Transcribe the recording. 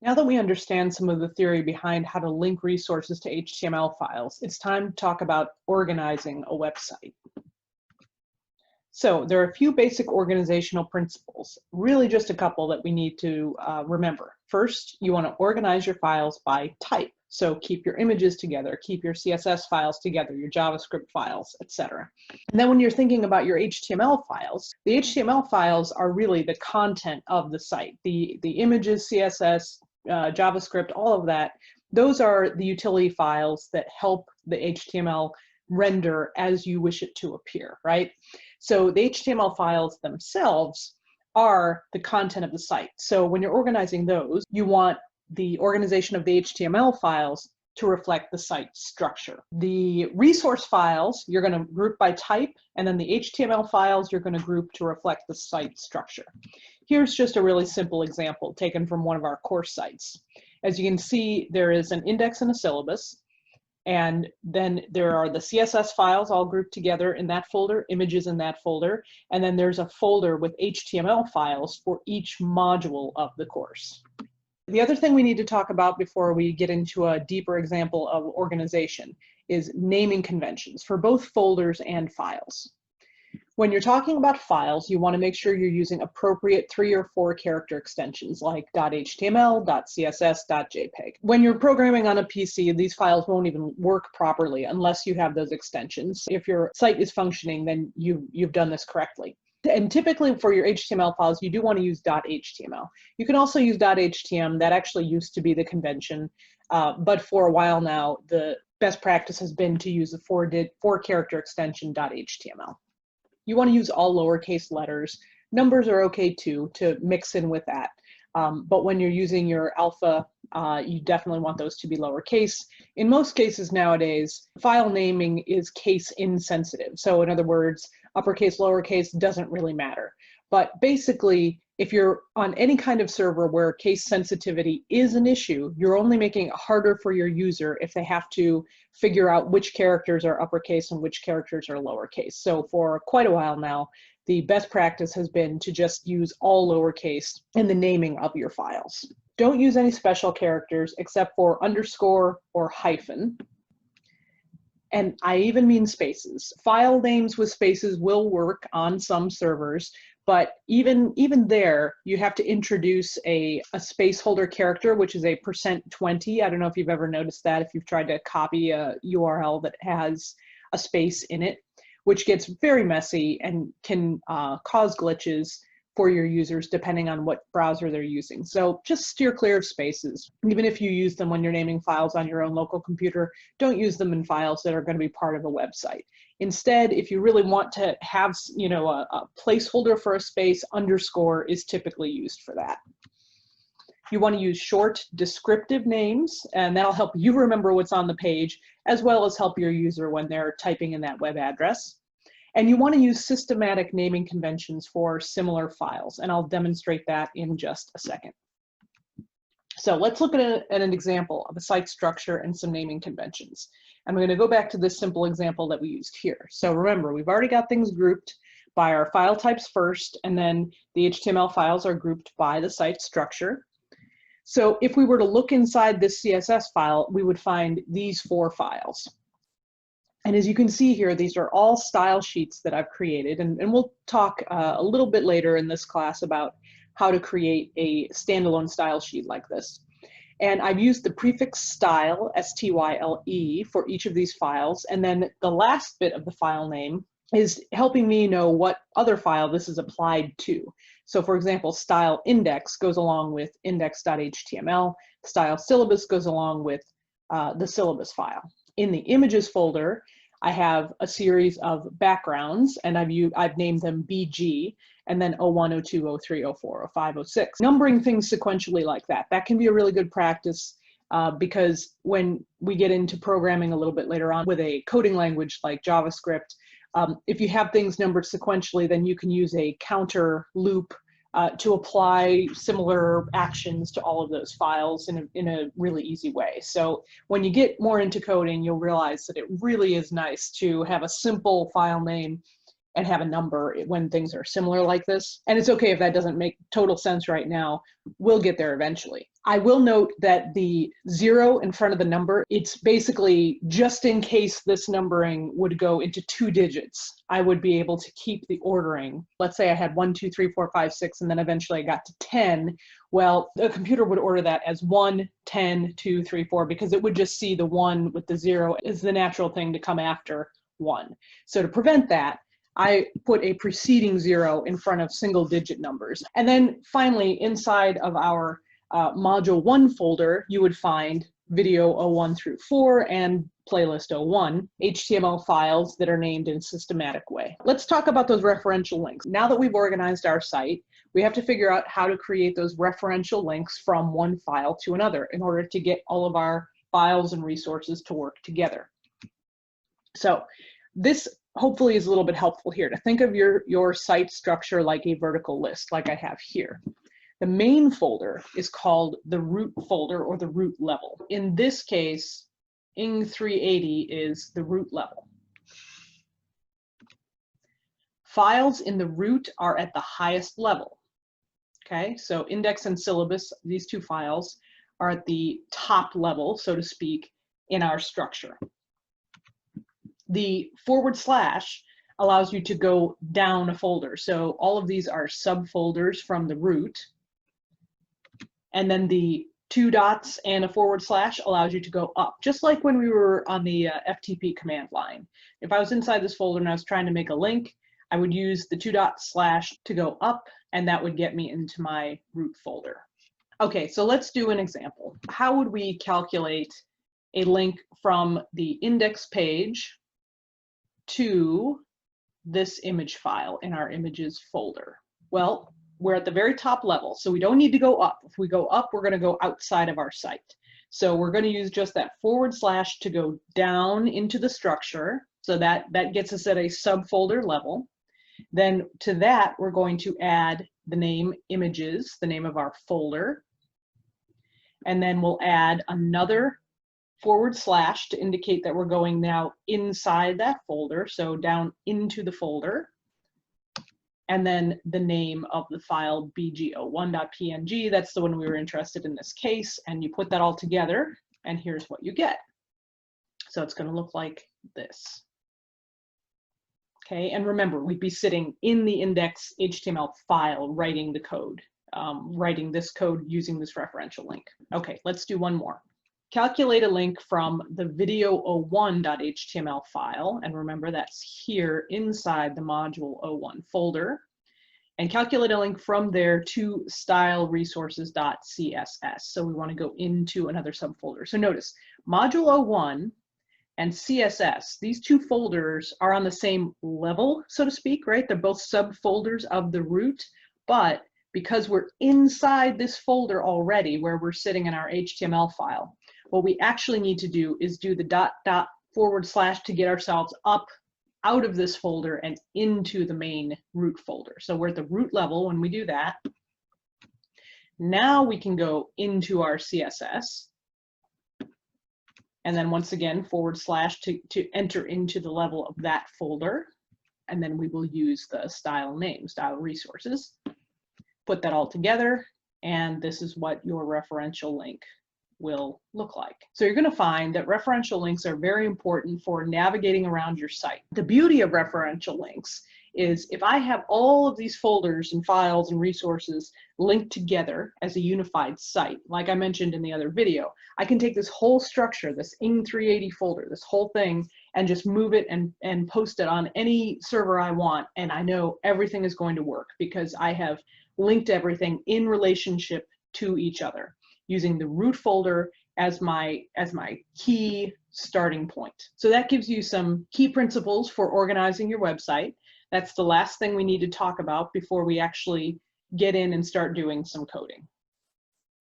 Now that we understand some of the theory behind how to link resources to HTML files, it's time to talk about organizing a website. So there are a few basic organizational principles, really just a couple that we need to remember. First, you want to organize your files by type. So keep your images together, keep your CSS files together, your JavaScript files, etc. And then when you're thinking about your HTML files, the HTML files are really the content of the site. The images, CSS, JavaScript, all of that, those are the utility files that help the HTML render as you wish it to appear, right? So the HTML files themselves are the content of the site. So when you're organizing those, you want the organization of the HTML files to reflect the site structure. The resource files, you're going to group by type, and then the HTML files, you're going to group to reflect the site structure. Here's just a really simple example taken from one of our course sites. As you can see, there is an index and a syllabus, and then there are the CSS files all grouped together in that folder, images in that folder, and then there's a folder with HTML files for each module of the course. The other thing we need to talk about before we get into a deeper example of organization is naming conventions for both folders and files. When you're talking about files, you want to make sure you're using appropriate 3 or 4 character extensions like .html, .css, .jpeg. When you're programming on a PC, these files won't even work properly unless you have those extensions. If your site is functioning, then you've done this correctly. And typically for your HTML files, you do want to use .html. You can also use .htm. That actually used to be the convention, but for a while now, the best practice has been to use the 4 character extension .html. You want to use all lowercase letters. Numbers are okay too, to mix in with that. But when you're using your alpha, you definitely want those to be lowercase. In most cases nowadays, file naming is case insensitive. So in other words, uppercase, lowercase doesn't really matter. But basically, if you're on any kind of server where case sensitivity is an issue, you're only making it harder for your user if they have to figure out which characters are uppercase and which characters are lowercase. So for quite a while now, the best practice has been to just use all lowercase in the naming of your files. Don't use any special characters except for underscore or hyphen. And I even mean spaces. File names with spaces will work on some servers, but even there, you have to introduce a space holder character, which is a %20. I don't know if you've ever noticed that, if you've tried to copy a URL that has a space in it, which gets very messy and can cause glitches for your users depending on what browser they're using. So just steer clear of spaces. Even if you use them when you're naming files on your own local computer, don't use them in files that are going to be part of a website. Instead, if you really want to have, a placeholder for a space, underscore is typically used for that. You want to use short descriptive names, and that'll help you remember what's on the page, as well as help your user when they're typing in that web address. And you want to use systematic naming conventions for similar files, and I'll demonstrate that in just a second. So let's look at an example of a site structure and some naming conventions. I'm going to go back to this simple example that we used here. So remember, we've already got things grouped by our file types first, and then the HTML files are grouped by the site structure. So if we were to look inside this CSS file, we would find these 4 files. And as you can see here, these are all style sheets that I've created, and we'll talk a little bit later in this class about how to create a standalone style sheet like this. And I've used the prefix style, S-T-Y-L-E, for each of these files, and then the last bit of the file name is helping me know what other file this is applied to. So for example, style index goes along with index.html, style syllabus goes along with the syllabus file. In the images folder, I have a series of backgrounds, and I've named them BG, and then 01, 02, 03, 04, 05, 06. Numbering things sequentially like that. That can be a really good practice because when we get into programming a little bit later on with a coding language like JavaScript, if you have things numbered sequentially, then you can use a counter loop to apply similar actions to all of those files in a really easy way. So when you get more into coding, you'll realize that it really is nice to have a simple file name and have a number when things are similar like this. And it's okay if that doesn't make total sense right now. We'll get there eventually. I will note that the 0 in front of the number, it's basically just in case this numbering would go into 2 digits, I would be able to keep the ordering. Let's say I had 1, 2, 3, 4, 5, 6, and then eventually I got to 10. Well, the computer would order that as 1, 10, 2, 3, 4, because it would just see the 1 with the 0 as the natural thing to come after 1. So to prevent that, I put a preceding 0 in front of single digit numbers. And then finally, inside of our module 1 folder, you would find video 01 through 4 and playlist 01, HTML files that are named in a systematic way. Let's talk about those referential links. Now that we've organized our site, we have to figure out how to create those referential links from one file to another in order to get all of our files and resources to work together. So this hopefully is a little bit helpful here to think of your site structure like a vertical list, like I have here. The main folder is called the root folder or the root level. In this case, ENG 380 is the root level. Files in the root are at the highest level. Okay, so index and syllabus, these two files, are at the top level, so to speak, in our structure. The / allows you to go down a folder. So all of these are subfolders from the root. And then the 2 dots and a / allows you to go up, just like when we were on the FTP command line. If I was inside this folder and I was trying to make a link, I would use the 2 / to go up, and that would get me into my root folder. Okay, so let's do an example. How would we calculate a link from the index page to this image file in our images folder? Well, we're at the very top level, so we don't need to go up. If we go up, we're going to go outside of our site. So we're going to use just that / to go down into the structure. So that gets us at a subfolder level. Then to that, we're going to add the name images, the name of our folder. And then we'll add another / to indicate that we're going now inside that folder, so down into the folder. And then the name of the file bg01.png, that's the one we were interested in this case, and you put that all together, and here's what you get. So it's going to look like this. Okay, and remember, we'd be sitting in the index HTML file writing the code, writing this code using this referential link. Okay, let's do one more. Calculate a link from the video01.html file, and remember that's here inside the module 01 folder, and calculate a link from there to styleresources.css. So we want to go into another subfolder. So notice, module 01 and CSS, these two folders are on the same level, so to speak, right? They're both subfolders of the root, but because we're inside this folder already where we're sitting in our HTML file, what we actually need to do is do the .. to get ourselves up out of this folder and into the main root folder. So we're at the root level when we do that. Now we can go into our CSS. And then once again, / to enter into the level of that folder. And then we will use the style name, style resources. Put that all together, and this is what your referential link will look like. So you're going to find that referential links are very important for navigating around your site. The beauty of referential links is if I have all of these folders and files and resources linked together as a unified site, like I mentioned in the other video, I can take this whole structure, this ENG 380 folder, this whole thing, and just move it and post it on any server I want, and I know everything is going to work because I have linked everything in relationship to each other, using the root folder as my key starting point. So that gives you some key principles for organizing your website. That's the last thing we need to talk about before we actually get in and start doing some coding.